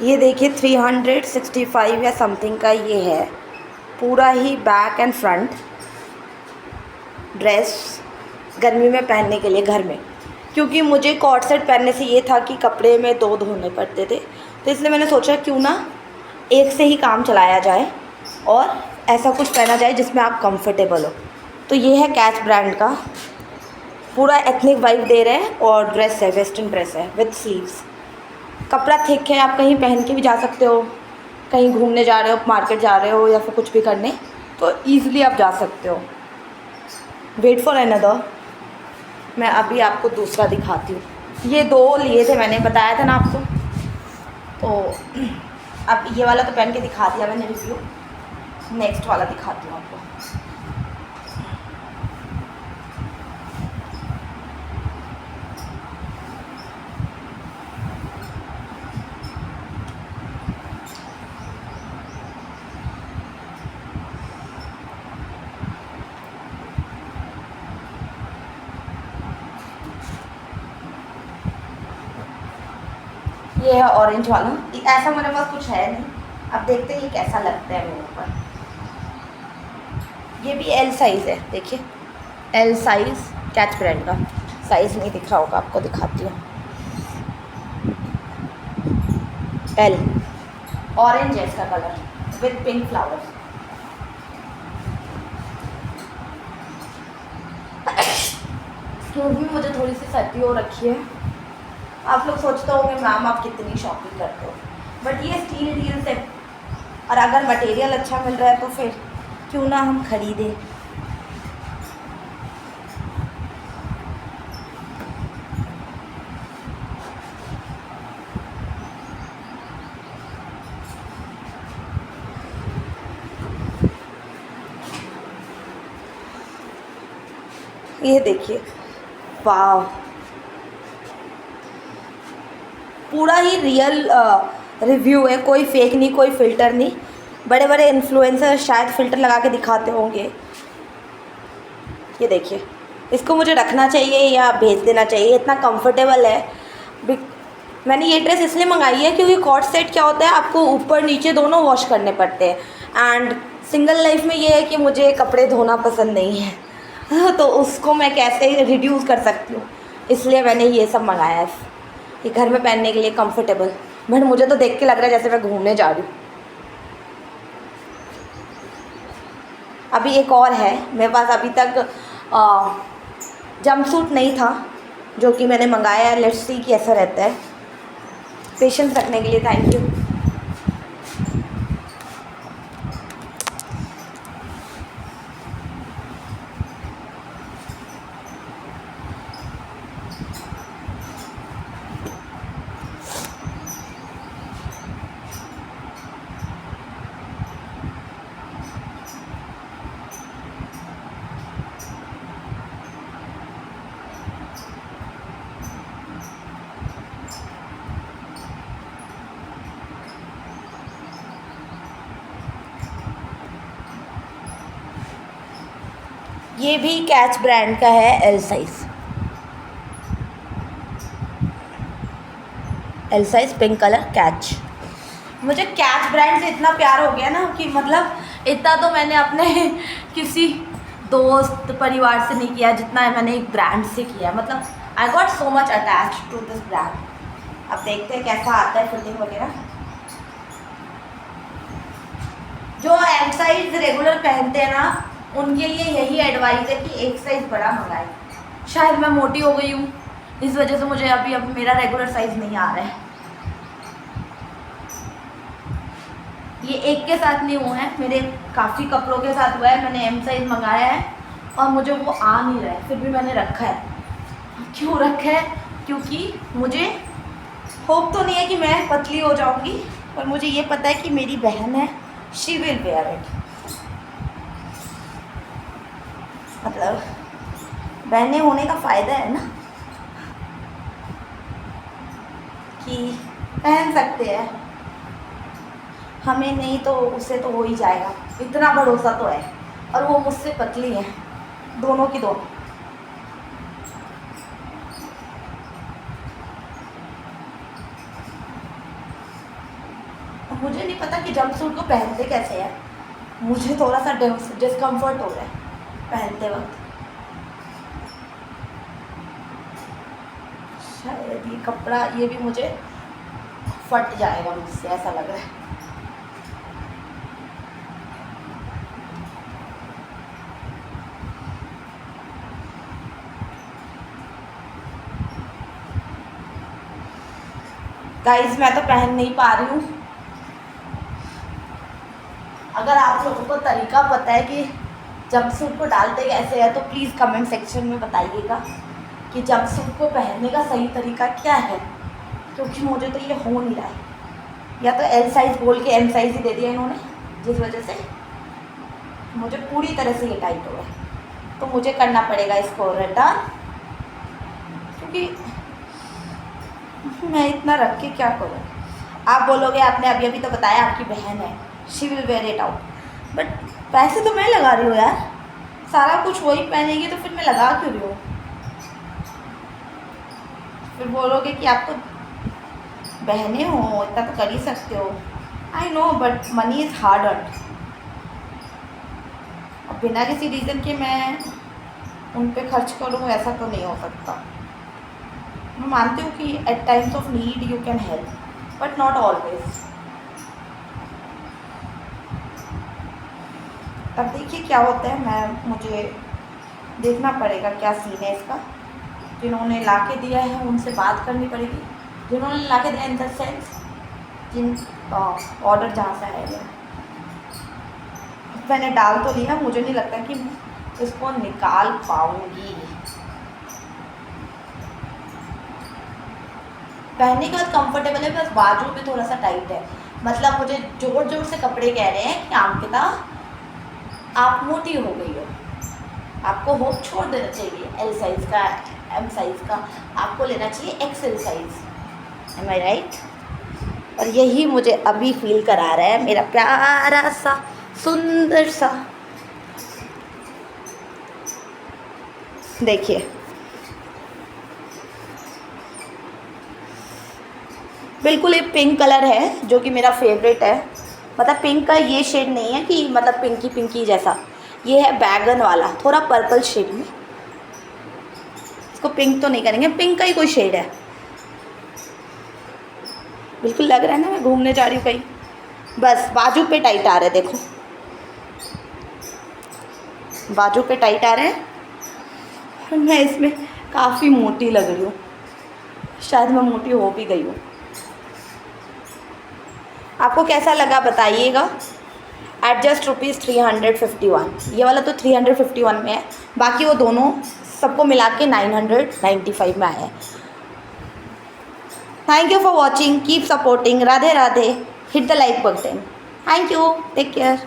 ये देखिए 365 या समथिंग का ये है, पूरा ही बैक एंड फ्रंट ड्रेस गर्मी में पहनने के लिए घर में, क्योंकि मुझे कॉर्ड सेट पहनने से ये था कि कपड़े में दो धोने पड़ते थे, तो इसलिए मैंने सोचा क्यों ना एक से ही काम चलाया जाए और ऐसा कुछ पहना जाए जिसमें आप कंफर्टेबल हो। तो ये है कैच ब्रांड का, पूरा एथनिक वाइब दे रहे हैं और ड्रेस है, वेस्टर्न ड्रेस है विथ स्लीव्स। कपड़ा थिक है, आप कहीं पहन के भी जा सकते हो, कहीं घूमने जा रहे हो, मार्केट जा रहे हो या फिर कुछ भी करने, तो ईज़िली आप जा सकते हो। वेट फॉर अनदर, मैं अभी आपको दूसरा दिखाती हूँ। ये दो लिए थे, मैंने बताया था ना आपको, तो अब ये वाला तो पहन के दिखा दिया मैंने रिव्यू, नेक्स्ट वाला दिखाती हूँ आपको। ये है ऑरेंज वाला, ऐसा मेरे पास कुछ है नहीं, अब देखते हैं ये कैसा लगता है मेरे ऊपर। ये भी एल साइज़ है, देखिए एल साइज़, कैच ब्रांड का। साइज़ नहीं दिख रहा होगा आपको, दिखाती हूँ। एल, ऑरेंज है इसका कलर विथ पिंक फ्लावर। क्योंकि मुझे थोड़ी सी सर्दी हो रखी है। आप लोग सोचते होंगे मैम आप कितनी शॉपिंग करते हो, बट ये स्टील डील से, और अगर मटेरियल अच्छा मिल रहा है तो फिर क्यों ना हम खरीदें। ये देखिए, वाह, पूरा ही रियल रिव्यू है, कोई फेक नहीं, कोई फ़िल्टर नहीं। बड़े बड़े इन्फ्लुएंसर शायद फ़िल्टर लगा के दिखाते होंगे। ये देखिए, इसको मुझे रखना चाहिए या भेज देना चाहिए, इतना कंफर्टेबल है। मैंने ये ड्रेस इसलिए मंगाई है क्योंकि कॉर्ड सेट क्या होता है, आपको ऊपर नीचे दोनों वॉश करने पड़ते हैं, एंड सिंगल लाइफ में ये है कि मुझे कपड़े धोना पसंद नहीं है तो उसको मैं कैसे रिड्यूस कर सकती हूँ, इसलिए मैंने ये सब मंगाया है, ये घर में पहनने के लिए कंफर्टेबल। बट मुझे तो देख के लग रहा है जैसे मैं घूमने जा रही हूँ। अभी एक और है मेरे पास, अभी तक जंपसूट नहीं था जो कि मैंने मंगाया है। लेट्स सी कैसा रहता है। पेशेंस रखने के लिए थैंक यू। ये भी कैच ब्रांड का है, L size, L size pink colour catch. मुझे कैच ब्रांड से इतना प्यार हो गया ना कि मतलब इतना तो मैंने अपने किसी दोस्त परिवार से नहीं किया जितना मैंने एक ब्रांड से किया। मतलब I got so much attach to this brand. अब देखते हैं कैसा आता है फिटिंग वगैरह। जो एम साइज रेगुलर पहनते हैं ना, उनके लिए यही एडवाइस है कि एक साइज़ बड़ा मंगाएं। शायद मैं मोटी हो गई हूँ, इस वजह से मुझे अभी मेरा रेगुलर साइज़ नहीं आ रहा है। ये एक के साथ नहीं हुआ है, मेरे काफ़ी कपड़ों के साथ हुआ है। मैंने एम साइज़ मंगाया है और मुझे वो आ नहीं रहा है, फिर भी मैंने रखा है। क्यों रखा है? क्योंकि मुझे होप तो नहीं है कि मैं पतली हो जाऊंगी, पर मुझे ये पता है कि मेरी बहन है, शी विल वेयर इट। मतलब बहनें होने का फ़ायदा है ना कि पहन सकते हैं, हमें नहीं तो उसे तो हो ही जाएगा, इतना भरोसा तो है। और वो मुझसे पतली है, दोनों की दोनों। मुझे नहीं पता कि जंप सूट को पहनते कैसे हैं, मुझे थोड़ा सा डिस्कम्फर्ट हो रहा है पहनते वक्त। शायद ये कपड़ा ये भी मुझे फट जाएगा मुझसे, ऐसा लग रहा है। गाइस मैं तो पहन नहीं पा रही हूँ। अगर आप लोगों को तरीका पता है कि जंपसूट को डालते कैसे है तो प्लीज़ कमेंट सेक्शन में बताइएगा कि जंपसूट को पहनने का सही तरीका क्या है, क्योंकि मुझे तो ये हो नहीं रहा है। या तो एल साइज़ बोल के एम साइज़ ही दे दिया इन्होंने, जिस वजह से मुझे पूरी तरह से ये टाइट हो रहा है। तो मुझे करना पड़ेगा इसको रिटर्न, क्योंकि मैं इतना रख के क्या करूँ। आप बोलोगे आपने अभी अभी तो बताया आपकी बहन है, she will where it out, but पैसे तो मैं लगा रही हूँ यार, सारा कुछ वही पहनेगी तो फिर मैं लगा क्यों रही हूँ। फिर बोलोगे कि आप तो बहनें हो, इतना तो कर ही सकते हो। I know, but money is hard earned. अब बिना किसी रीज़न के मैं उन पे खर्च करूँ ऐसा तो नहीं हो सकता। मैं मानती हूँ कि at times of need you can help, but not always. अब देखिए क्या होता है, मुझे देखना पड़ेगा क्या सीन है इसका। जिन्होंने ला के दिया है उनसे बात करनी पड़ेगी, जिन्होंने ला के दिया इन द सेंस जिन ऑर्डर जहाँ से आएगा। मैंने डाल तो लिया, मुझे नहीं लगता कि मैं इसको निकाल पाऊँगी। पहनने के बाद कंफर्टेबल है, बस बाजू पे थोड़ा सा टाइट है। मतलब मुझे जोर जोर से कपड़े कह रहे हैं कि अंकिता आप मोटी हो गई हो, आपको होप छोड़ देना चाहिए एल साइज़ का, एम साइज़ का, आपको लेना चाहिए एक्सएल साइज़। एम आई राइट? और यही मुझे अभी फील करा रहा है मेरा प्यारा सा सुंदर सा, देखिए बिल्कुल ये पिंक कलर है जो कि मेरा फेवरेट है। मतलब पिंक का ये शेड नहीं है कि मतलब पिंकी पिंकी जैसा, ये है बैगन वाला, थोड़ा पर्पल शेड में। इसको पिंक तो नहीं करेंगे, पिंक का ही कोई शेड है। बिल्कुल लग रहा है ना मैं घूमने जा रही हूँ कहीं। बस बाजू पे टाइट आ रहे हैं, देखो बाजू पे टाइट आ रहे हैं। और मैं इसमें काफ़ी मोटी लग रही हूँ, शायद मैं मोटी हो भी गई हूँ। आपको कैसा लगा बताइएगा। एट जस्ट ₹351, ये वाला तो 351 में है, बाकी वो दोनों सबको मिला के 995 में आया है। Thank you for watching, keep supporting, Radhe Radhe, hit the like button. Thank you, take care.